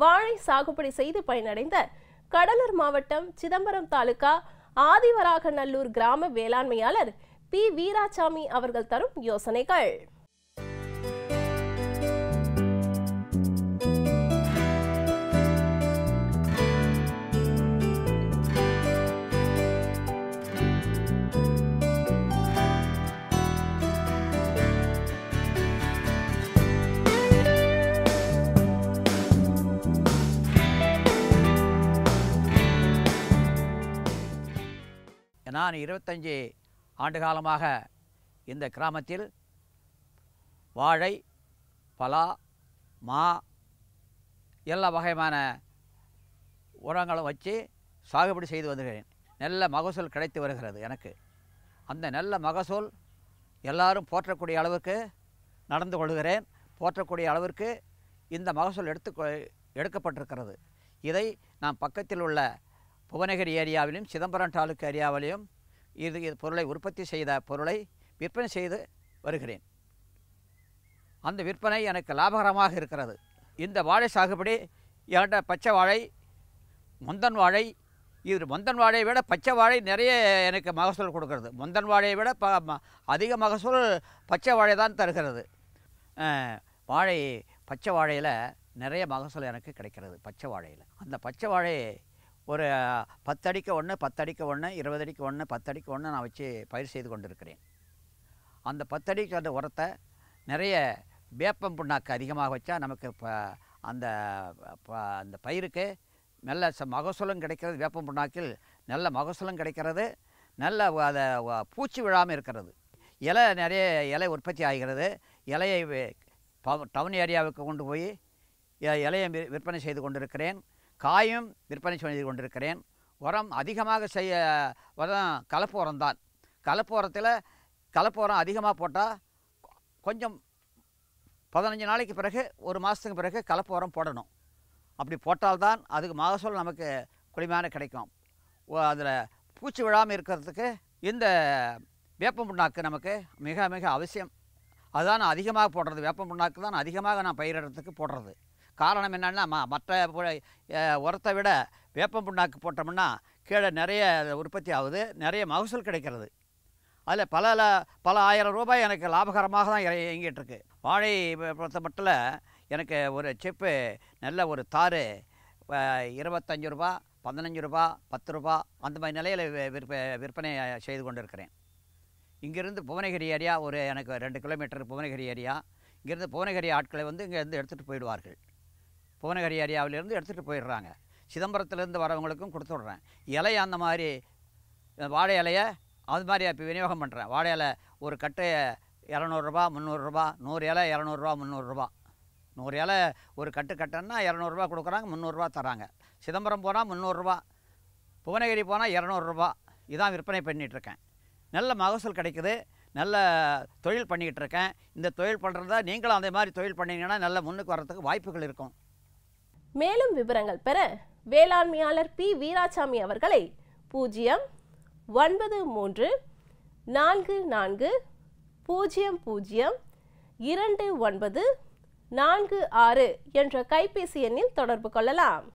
வாழை சாகுபடி செய்து பயனடைந்த கடலூர் மாவட்டம் சிதம்பரம் தாலுகா ஆதிவராகநல்லூர் கிராம வேளாண்மையாளர் பி வீராசாமி அவர்கள் தரும் யோசனைகள். நான் 25 ஆண்டு காலமாக இந்த கிராமத்தில் வாழை, பலா, மா எல்லா வகையான உரங்களும் வச்சு சாகுபடி செய்து வருகிறேன். நல்ல மகசூல் கிடைத்து வருகிறது எனக்கு. அந்த நல்ல மகசூல் எல்லாரும் போற்றக்கூடிய அளவுக்கு நடந்து கொள்கிறேன். போற்றக்கூடிய அளவிற்கு இந்த மகசூல் எடுக்கப்பட்டிருக்கிறது. இதை நான் பக்கத்தில் உள்ள புவனகிரி ஏரியாவிலும் சிதம்பரம் தாலுக்கு ஏரியாவிலும் இது பொருளை உற்பத்தி செய்த பொருளை விற்பனை செய்து வருகிறேன். அந்த விற்பனை எனக்கு லாபகரமாக இருக்கிறது. இந்த வாழை சாகுபடி என்கிட்ட பச்சை வாழை, முந்தன் வாழை, இது முந்தன் வாழையை விட பச்சை வாழை நிறைய எனக்கு மகசூல் கொடுக்கறது. முந்தன் வாழையை விட அதிக மகசூல் பச்சை வாழை தான் தருகிறது. வாழை பச்சை வாழையில் நிறைய மகசூல் எனக்கு கிடைக்கிறது. பச்சை வாழையில் அந்த பச்சை வாழையை ஒரு 10 அடிக்கு 1, 10 அடிக்கு 1, 20 அடிக்கு 1, 10 அடிக்கு 1 நான் வச்சு பயிர் செய்து கொண்டிருக்கிறேன். அந்த 10 அடிக்கு அந்த உரத்தை நிறைய வேப்பம் புண்ணாக்கு அதிகமாக வச்சா நமக்கு அந்த பயிருக்கு நல்ல மகசூலும் கிடைக்கிறது. வேப்பம் புண்ணாக்கில் நல்ல மகசூலும் கிடைக்கிறது. நல்ல அதை பூச்சி விழாமல் இருக்கிறது. இலை நிறைய இலை உற்பத்தி ஆகிறது. இலையை டவுன் ஏரியாவுக்கு கொண்டு போய் இலையை விற்பனை செய்து கொண்டிருக்கிறேன். காயும் விற்பனை செய்து கொண்டிருக்கிறேன். உரம் அதிகமாக உரம் கலப்பு உரம் தான். கலப்பு உரம் அதிகமாக போட்டால் கொஞ்சம் 15 நாளைக்கு பிறகு, ஒரு மாதத்துக்கு பிறகு கலப்பு உரம் போடணும். அப்படி போட்டால்தான் அதுக்கு மகசூல் நமக்கு குளிமையான கிடைக்கும். அதில் பூச்சி விழாமல் இருக்கிறதுக்கு இந்த வேப்பம் புண்ணாக்கு நமக்கு மிக மிக அவசியம். அதுதான் நான் அதிகமாக போடுறது. வேப்பம் புண்ணாக்கு தான் அதிகமாக நான் பயிரிடறதுக்கு போடுறது. காரணம் என்னென்னா, மற்ற உரத்தை விட வேப்பம் புண்ணாக்கு போட்டோம்னா கீழே நிறைய உற்பத்தி ஆகுது, நிறைய மகசூல் கிடைக்கிறது. அதில் பல ஆயிரம் ரூபாய் எனக்கு லாபகரமாக தான் இயங்கிட்டுருக்கு. வாழை பொறுத்த மட்டும் எனக்கு ஒரு செப்பு நல்ல ஒரு தார் 25 ரூபா, 15 ரூபா, 10 ரூபா அந்த மாதிரி நிலையில் விற்பனை செய்து கொண்டு இருக்கிறேன். இங்கேருந்து புவனகிரி ஏரியா எனக்கு 2 கிலோமீட்டர் புவனகிரி ஏரியா. இங்கேருந்து புவனகிரி ஆட்களை இங்கேருந்து எடுத்துகிட்டு போயிடுவார்கள். புவனகிரி ஏரியாவிலேருந்து எடுத்துகிட்டு போயிடுறாங்க. சிதம்பரத்துலேருந்து வரவங்களுக்கும் கொடுத்து விட்றேன். இலை அந்த மாதிரி வாழை இலையை அது மாதிரி இப்போ விநியோகம் பண்ணுறேன். வாழை இலை ஒரு கட்டு 200 ரூபா, 300 ரூபா, 100 இலை 200 ரூபா, 300 ரூபா. 100 இலை ஒரு கட்டுன்னா 200 ரூபா கொடுக்குறாங்க, 300 ரூபா தராங்க. சிதம்பரம் போனால் 300 ரூபா, புவனகிரி போனால் 200 ரூபா. இதான் விற்பனை பண்ணிகிட்ருக்கேன். நல்ல மகசூல் கிடைக்குது. நல்ல தொழில் பண்ணிக்கிட்டு இருக்கேன். இந்த தொழில் பண்ணுறதா நீங்களும் அந்த மாதிரி தொழில் பண்ணிங்கன்னா நல்ல முன்னுக்கு வர்றதுக்கு வாய்ப்புகள் இருக்கும். மேலும் விவரங்கள் பெற வேளாண்மையாளர் பி வீராசாமி அவர்களை 09344002946 என்ற கைபேசி எண்ணில் தொடர்பு கொள்ளலாம்.